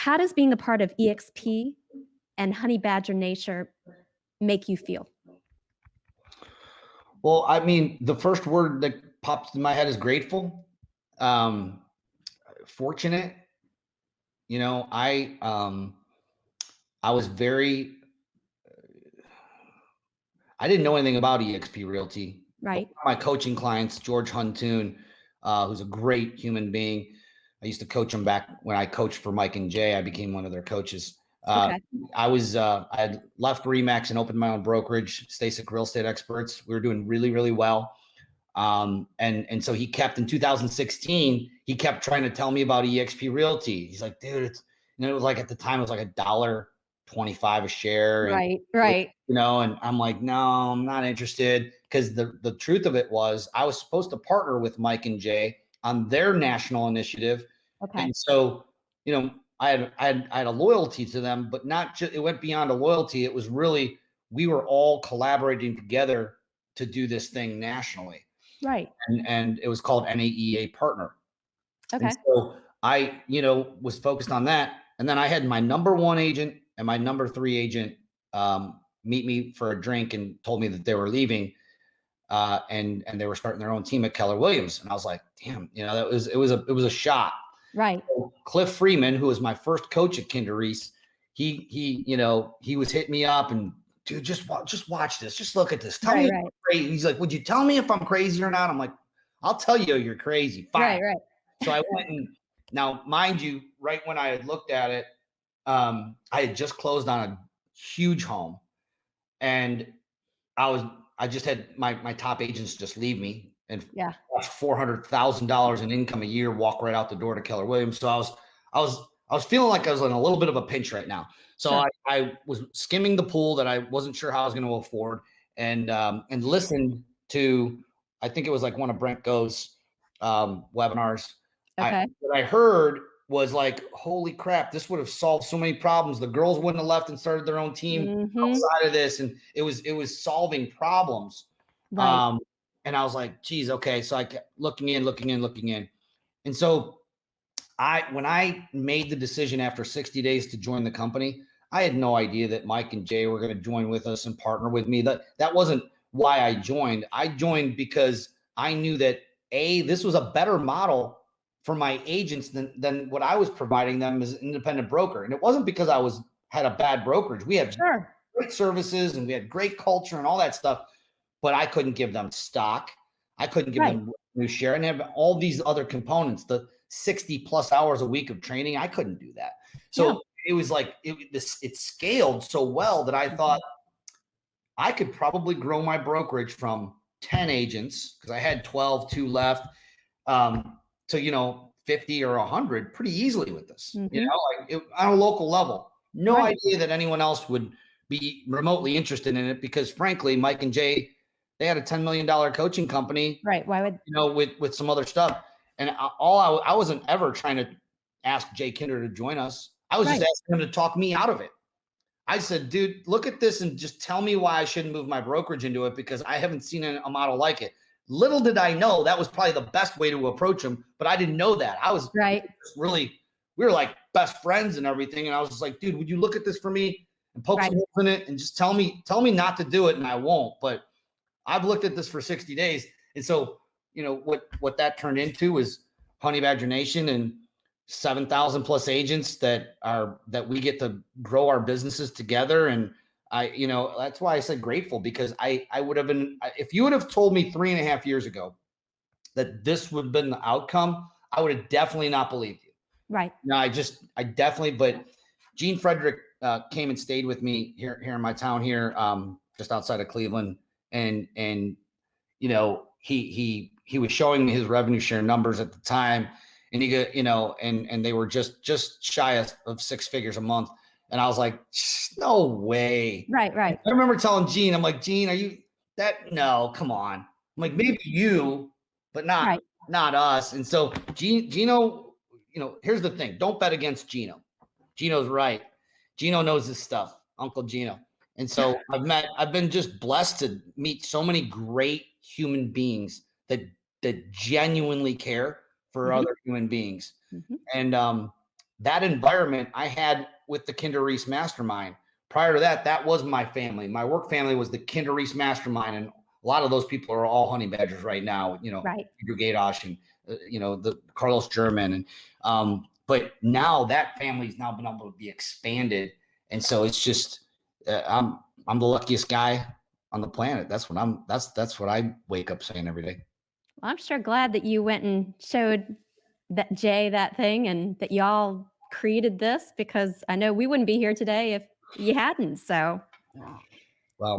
How does being a part of EXP and Honey Badger Nation make you feel? Well, I mean, the first word that pops in my head is grateful, fortunate. You know, I was very, I didn't know anything about EXP Realty. Right. My coaching clients, George Huntoon, who's a great human being. I used to coach him back when I coached for Mike and Jay. I became one of their coaches. Okay. I had left Remax and opened my own brokerage, Stasek Real Estate Experts. We were doing really, really well. And so he kept in 2016, he kept trying to tell me about EXP Realty. He's like, dude, it was like at the time, it was like $1.25 a share. Right. Right. And I'm like, no, I'm not interested. Because the truth of it was I was supposed to partner with Mike and Jay on their national initiative. Okay. And so, I had a loyalty to them, but not just, it went beyond a loyalty. It was really, we were all collaborating together to do this thing nationally. Right. And it was called NAEA Partner. Okay. And so I, was focused on that. And then I had my number 1 agent and my number 3 agent meet me for a drink and told me that they were leaving. And they were starting their own team at Keller Williams. And I was like, damn, it was a shot. Right. So Cliff Freeman, who was my first coach at Kinder Reese, he was hitting me up and, dude, just watch this. Just look at this. Tell me if I'm crazy. He's like, would you tell me if I'm crazy or not? I'm like, I'll tell you you're crazy. Fine. Right. So I went and now, mind you, right when I had looked at it, I had just closed on a huge home, and I just had my top agents just leave me and $400,000 in income a year, walk right out the door to Keller Williams. So I was feeling like I was in a little bit of a pinch right now. So sure. I was skimming the pool that I wasn't sure how I was going to afford, and listened to, I think it was like one of Brent Go's webinars. Okay. What I heard was like, holy crap, this would have solved so many problems. The girls wouldn't have left and started their own team outside of this. And it was solving problems. Right. And I was like, geez, okay. So I kept looking in. And so when I made the decision after 60 days to join the company, I had no idea that Mike and Jay were going to join with us and partner with me. That wasn't why I joined. I joined because I knew that this was a better model for my agents than what I was providing them as an independent broker. And it wasn't because I had a bad brokerage. We had great services and we had great culture and all that stuff, but I couldn't give them stock. I couldn't give them new share, and have all these other components, the 60 plus hours a week of training. I couldn't do that. So it was like, it scaled so well that I thought I could probably grow my brokerage from 10 agents, because I had 12, 2 left, to 50 or 100 pretty easily with this, on a local level. No idea that anyone else would be remotely interested in it, because frankly, Mike and Jay, they had a $10 million coaching company, right? Why would with some other stuff, and I wasn't ever trying to ask Jay Kinder to join us. I was just asking him to talk me out of it. I said, dude, look at this and just tell me why I shouldn't move my brokerage into it, because I haven't seen a model like it. Little did I know that was probably the best way to approach him, but I didn't know that. I was we were like best friends and everything. And I was just like, dude, would you look at this for me and poke some holes in it and just tell me not to do it, and I won't. But I've looked at this for 60 days. And so, what that turned into is Honey Badger Nation and 7,000 plus agents that we get to grow our businesses together. And that's why I said grateful, because I would have been, if you would have told me 3.5 years ago that this would have been the outcome, I would have definitely not believed you. Right. No, I definitely, but Gene Frederick came and stayed with me here in my town here, just outside of Cleveland. And he was showing me his revenue share numbers at the time, and he and they were just shy of 6 figures a month. And I was like, no way. Right. I remember telling Gene, I'm like, Gene, are you that? No, come on. I'm like, maybe you, but not us. And so Gino, here's the thing. Don't bet against Gino. Gino's right. Gino knows his stuff, Uncle Gino. And so I've been just blessed to meet so many great human beings that genuinely care for other human beings. And that environment I had with the Kinder Reese mastermind. Prior to that, that was my family. My work family was the Kinder Reese mastermind. And a lot of those people are all honey badgers right now, you know, Right. Andrew Gadosh and, you know, the Carlos German. And, but now that family's now been able to be expanded. And so it's just, I'm the luckiest guy on the planet. That's what I wake up saying every day. Well, I'm sure glad that you went and showed that Jay that thing and that y'all created this, because I know we wouldn't be here today if you hadn't. So Well,